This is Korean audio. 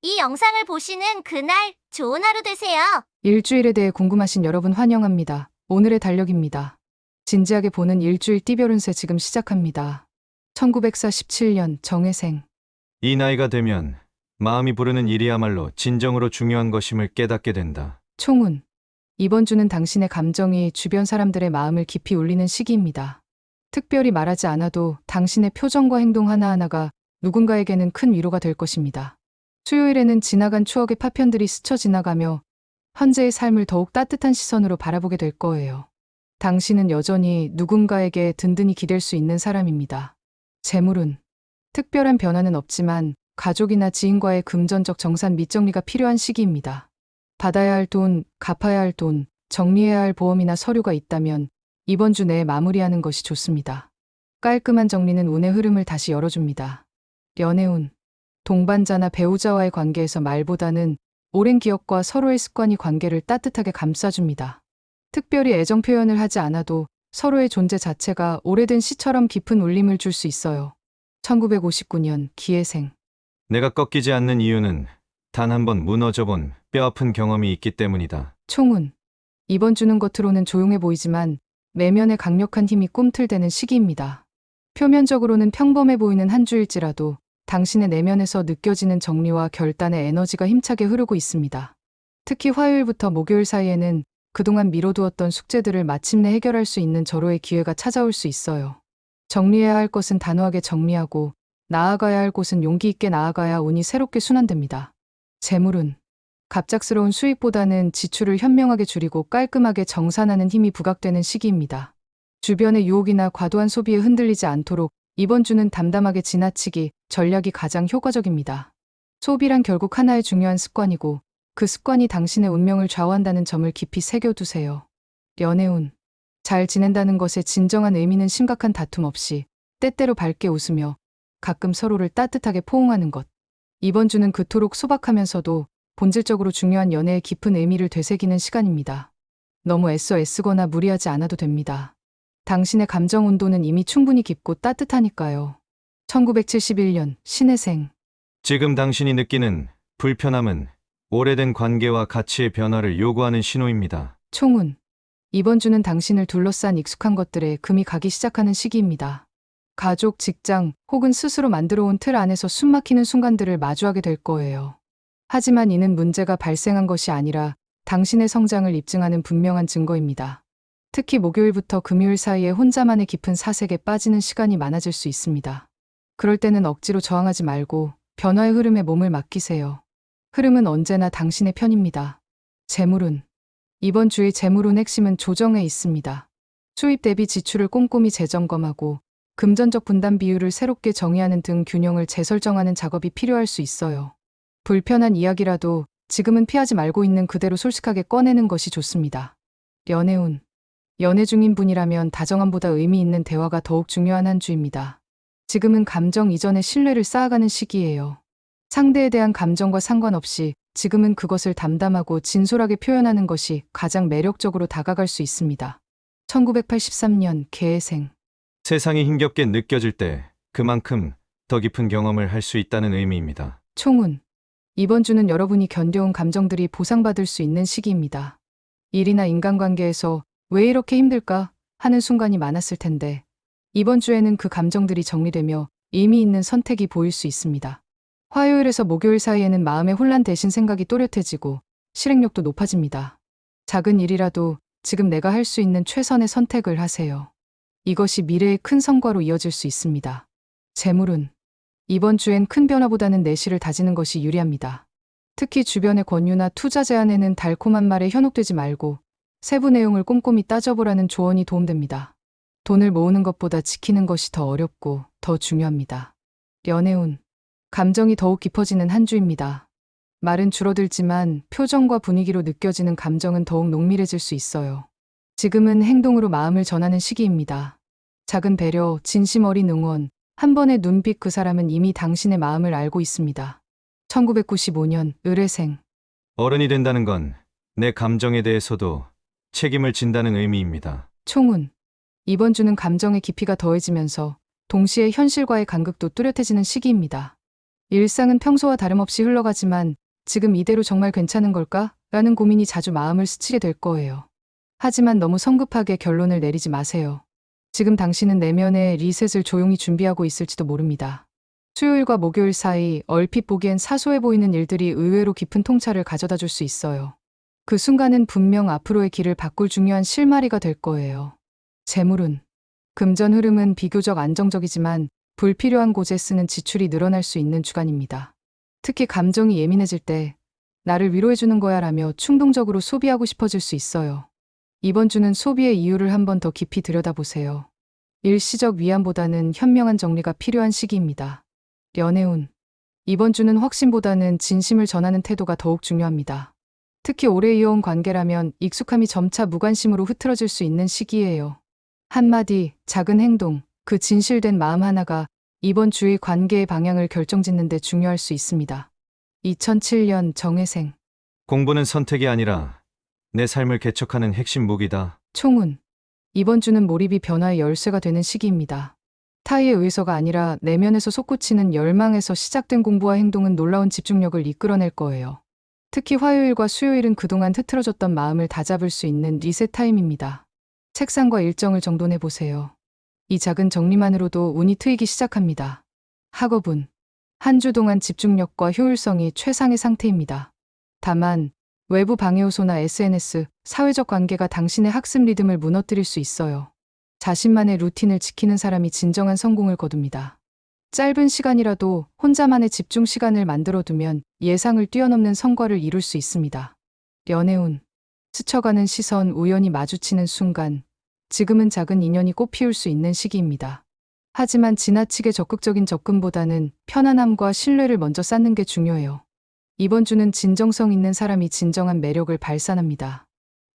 이 영상을 보시는 그날 좋은 하루 되세요. 일주일에 대해 궁금하신 여러분 환영합니다. 오늘의 달력입니다. 진지하게 보는 일주일 띠별 운세 지금 시작합니다. 1947년 정혜생. 이 나이가 되면 마음이 부르는 일이야말로 진정으로 중요한 것임을 깨닫게 된다. 총운. 이번 주는 당신의 감정이 주변 사람들의 마음을 깊이 울리는 시기입니다. 특별히 말하지 않아도 당신의 표정과 행동 하나하나가 누군가에게는 큰 위로가 될 것입니다. 수요일에는 지나간 추억의 파편들이 스쳐 지나가며 현재의 삶을 더욱 따뜻한 시선으로 바라보게 될 거예요. 당신은 여전히 누군가에게 든든히 기댈 수 있는 사람입니다. 재물운. 특별한 변화는 없지만 가족이나 지인과의 금전적 정산 밑정리가 필요한 시기입니다. 받아야 할 돈, 갚아야 할 돈, 정리해야 할 보험이나 서류가 있다면 이번 주 내에 마무리하는 것이 좋습니다. 깔끔한 정리는 운의 흐름을 다시 열어줍니다. 연애운. 동반자나 배우자와의 관계에서 말보다는 오랜 기억과 서로의 습관이 관계를 따뜻하게 감싸줍니다. 특별히 애정 표현을 하지 않아도 서로의 존재 자체가 오래된 시처럼 깊은 울림을 줄 수 있어요. 1959년 기해생. 내가 꺾이지 않는 이유는 단 한 번 무너져본 뼈아픈 경험이 있기 때문이다. 총운. 이번 주는 겉으로는 조용해 보이지만 내면의 강력한 힘이 꿈틀대는 시기입니다. 표면적으로는 평범해 보이는 한 주일지라도 당신의 내면에서 느껴지는 정리와 결단의 에너지가 힘차게 흐르고 있습니다. 특히 화요일부터 목요일 사이에는 그동안 미뤄두었던 숙제들을 마침내 해결할 수 있는 절호의 기회가 찾아올 수 있어요. 정리해야 할 것은 단호하게 정리하고 나아가야 할 곳은 용기 있게 나아가야 운이 새롭게 순환됩니다. 재물운. 갑작스러운 수익보다는 지출을 현명하게 줄이고 깔끔하게 정산하는 힘이 부각되는 시기입니다. 주변의 유혹이나 과도한 소비에 흔들리지 않도록 이번 주는 담담하게 지나치기 전략이 가장 효과적입니다. 소비란 결국 하나의 중요한 습관이고 그 습관이 당신의 운명을 좌우한다는 점을 깊이 새겨두세요. 연애운. 잘 지낸다는 것의 진정한 의미는 심각한 다툼 없이 때때로 밝게 웃으며 가끔 서로를 따뜻하게 포옹하는 것. 이번 주는 그토록 소박하면서도 본질적으로 중요한 연애의 깊은 의미를 되새기는 시간입니다. 너무 애쓰거나 무리하지 않아도 됩니다. 당신의 감정 온도는 이미 충분히 깊고 따뜻하니까요. 1971년 신해생. 지금 당신이 느끼는 불편함은 오래된 관계와 가치의 변화를 요구하는 신호입니다. 총운. 이번 주는 당신을 둘러싼 익숙한 것들에 금이 가기 시작하는 시기입니다. 가족, 직장, 혹은 스스로 만들어온 틀 안에서 숨막히는 순간들을 마주하게 될 거예요. 하지만 이는 문제가 발생한 것이 아니라 당신의 성장을 입증하는 분명한 증거입니다. 특히 목요일부터 금요일 사이에 혼자만의 깊은 사색에 빠지는 시간이 많아질 수 있습니다. 그럴 때는 억지로 저항하지 말고 변화의 흐름에 몸을 맡기세요. 흐름은 언제나 당신의 편입니다. 재물운. 이번 주의 재물운 핵심은 조정에 있습니다. 수입 대비 지출을 꼼꼼히 재점검하고 금전적 분담 비율을 새롭게 정의하는 등 균형을 재설정하는 작업이 필요할 수 있어요. 불편한 이야기라도 지금은 피하지 말고 있는 그대로 솔직하게 꺼내는 것이 좋습니다. 연애운. 연애 중인 분이라면 다정함보다 의미 있는 대화가 더욱 중요한 한 주입니다. 지금은 감정 이전의 신뢰를 쌓아가는 시기예요. 상대에 대한 감정과 상관없이 지금은 그것을 담담하고 진솔하게 표현하는 것이 가장 매력적으로 다가갈 수 있습니다. 1983년 개해생. 세상이 힘겹게 느껴질 때 그만큼 더 깊은 경험을 할 수 있다는 의미입니다. 총운. 이번 주는 여러분이 견뎌온 감정들이 보상받을 수 있는 시기입니다. 일이나 인간관계에서 왜 이렇게 힘들까 하는 순간이 많았을 텐데 이번 주에는 그 감정들이 정리되며 의미 있는 선택이 보일 수 있습니다. 화요일에서 목요일 사이에는 마음의 혼란 대신 생각이 또렷해지고 실행력도 높아집니다. 작은 일이라도 지금 내가 할 수 있는 최선의 선택을 하세요. 이것이 미래의 큰 성과로 이어질 수 있습니다. 재물운. 이번 주엔 큰 변화보다는 내실을 다지는 것이 유리합니다. 특히 주변의 권유나 투자 제안에는 달콤한 말에 현혹되지 말고 세부 내용을 꼼꼼히 따져보라는 조언이 도움됩니다. 돈을 모으는 것보다 지키는 것이 더 어렵고 더 중요합니다. 연애운. 감정이 더욱 깊어지는 한 주입니다. 말은 줄어들지만 표정과 분위기로 느껴지는 감정은 더욱 농밀해질 수 있어요. 지금은 행동으로 마음을 전하는 시기입니다. 작은 배려, 진심 어린 응원, 한 번의 눈빛 그 사람은 이미 당신의 마음을 알고 있습니다. 1995년 을해생. 어른이 된다는 건 내 감정에 대해서도 책임을 진다는 의미입니다. 총운. 이번 주는 감정의 깊이가 더해지면서 동시에 현실과의 간극도 뚜렷해지는 시기입니다. 일상은 평소와 다름없이 흘러가지만 지금 이대로 정말 괜찮은 걸까? 라는 고민이 자주 마음을 스치게 될 거예요. 하지만 너무 성급하게 결론을 내리지 마세요. 지금 당신은 내면의 리셋을 조용히 준비하고 있을지도 모릅니다. 수요일과 목요일 사이 얼핏 보기엔 사소해 보이는 일들이 의외로 깊은 통찰을 가져다 줄 수 있어요. 그 순간은 분명 앞으로의 길을 바꿀 중요한 실마리가 될 거예요. 재물운. 금전 흐름은 비교적 안정적이지만 불필요한 곳에 쓰는 지출이 늘어날 수 있는 주간입니다. 특히 감정이 예민해질 때 나를 위로해주는 거야 라며 충동적으로 소비하고 싶어질 수 있어요. 이번 주는 소비의 이유를 한 번 더 깊이 들여다보세요. 일시적 위안보다는 현명한 정리가 필요한 시기입니다. 연애운. 이번 주는 확신보다는 진심을 전하는 태도가 더욱 중요합니다. 특히 오래 이어온 관계라면 익숙함이 점차 무관심으로 흐트러질 수 있는 시기예요. 한마디, 작은 행동, 그 진실된 마음 하나가 이번 주의 관계의 방향을 결정짓는 데 중요할 수 있습니다. 2007년 정회생. 공부는 선택이 아니라 내 삶을 개척하는 핵심 무기다. 총운. 이번 주는 몰입이 변화의 열쇠가 되는 시기입니다. 타의에 의해서가 아니라 내면에서 솟구치는 열망에서 시작된 공부와 행동은 놀라운 집중력을 이끌어낼 거예요. 특히 화요일과 수요일은 그동안 흐트러졌던 마음을 다잡을 수 있는 리셋 타임입니다. 책상과 일정을 정돈해 보세요. 이 작은 정리만으로도 운이 트이기 시작합니다. 학업운. 한 주 동안 집중력과 효율성이 최상의 상태입니다. 다만 외부 방해 요소나 SNS, 사회적 관계가 당신의 학습 리듬을 무너뜨릴 수 있어요. 자신만의 루틴을 지키는 사람이 진정한 성공을 거둡니다. 짧은 시간이라도 혼자만의 집중 시간을 만들어두면 예상을 뛰어넘는 성과를 이룰 수 있습니다. 연애운. 스쳐가는 시선, 우연히 마주치는 순간, 지금은 작은 인연이 꽃피울 수 있는 시기입니다. 하지만 지나치게 적극적인 접근보다는 편안함과 신뢰를 먼저 쌓는 게 중요해요. 이번 주는 진정성 있는 사람이 진정한 매력을 발산합니다.